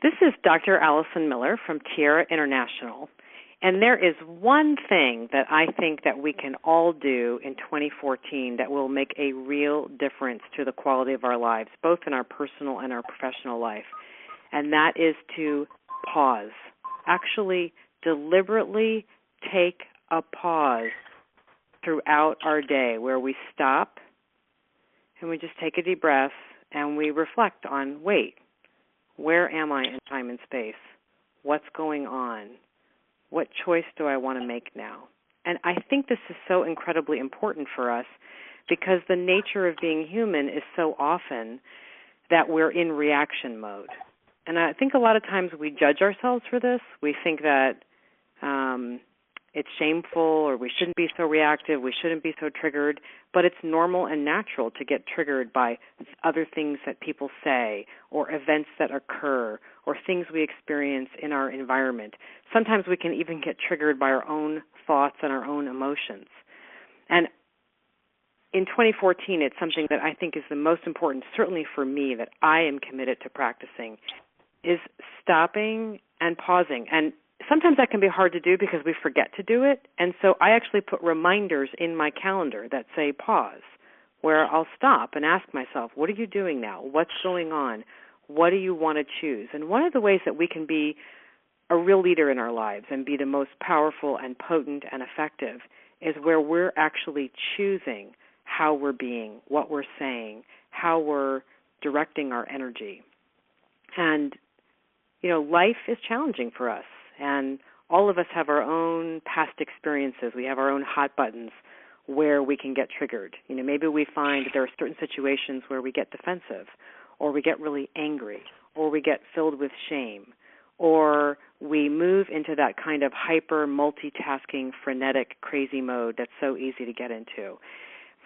This is Dr. Alison Miller from Tierra International, and there is one thing that I think that we can all do in 2014 that will make a real difference to the quality of our lives, both in our personal and our professional life, and that is to pause. Actually, deliberately take a pause throughout our day where we stop and we just take a deep breath and we reflect on, wait, where am I in time and space? What's going on? What choice do I want to make now? And I think this is so incredibly important for us because the nature of being human is so often that we're in reaction mode. And I think a lot of times we judge ourselves for this. We think that it's shameful or we shouldn't be so reactive, we shouldn't be so triggered, but it's normal and natural to get triggered by other things that people say or events that occur or things we experience in our environment. Sometimes we can even get triggered by our own thoughts and our own emotions. And in 2014, it's something that I think is the most important, certainly for me, that I am committed to practicing, is stopping and pausing. And sometimes that can be hard to do because we forget to do it, and so I actually put reminders in my calendar that say pause, where I'll stop and ask myself, what are you doing now? What's going on? What do you want to choose? And one of the ways that we can be a real leader in our lives and be the most powerful and potent and effective is where we're actually choosing how we're being, what we're saying, how we're directing our energy. And, you know, life is challenging for us. And all of us have our own past experiences. We have our own hot buttons where we can get triggered. You know, maybe we find there are certain situations where we get defensive, or we get really angry, or we get filled with shame, or we move into that kind of hyper multitasking, frenetic, crazy mode that's so easy to get into.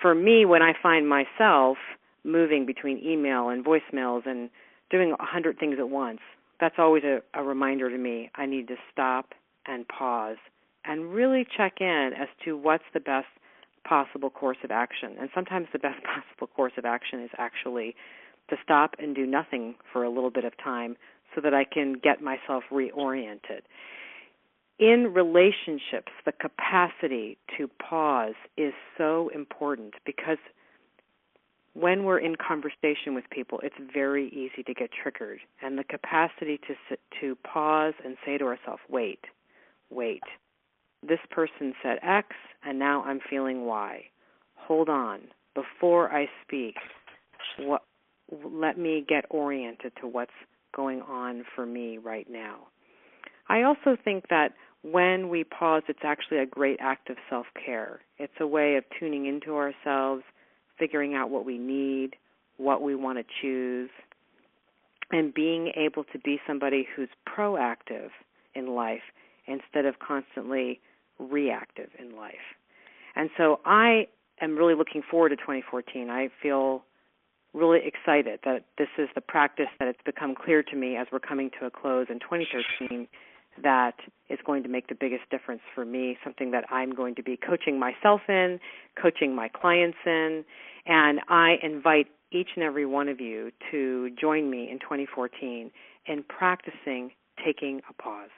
For me, when I find myself moving between email and voicemails and doing 100 things at once, that's always a reminder to me. I need to stop and pause and really check in as to what's the best possible course of action. And sometimes the best possible course of action is actually to stop and do nothing for a little bit of time so that I can get myself reoriented. In relationships, the capacity to pause is so important because when we're in conversation with people, it's very easy to get triggered. And the capacity to pause and say to ourselves, wait, this person said X, and now I'm feeling Y. Hold on. Before I speak, let me get oriented to what's going on for me right now. I also think that when we pause, it's actually a great act of self-care. It's a way of tuning into ourselves, figuring out what we need, what we want to choose, and being able to be somebody who's proactive in life instead of constantly reactive in life. And so I am really looking forward to 2014. I feel really excited that this is the practice that it's become clear to me as we're coming to a close in 2013 that is going to make the biggest difference for me, something that I'm going to be coaching myself in, coaching my clients in, and I invite each and every one of you to join me in 2014 in practicing taking a pause.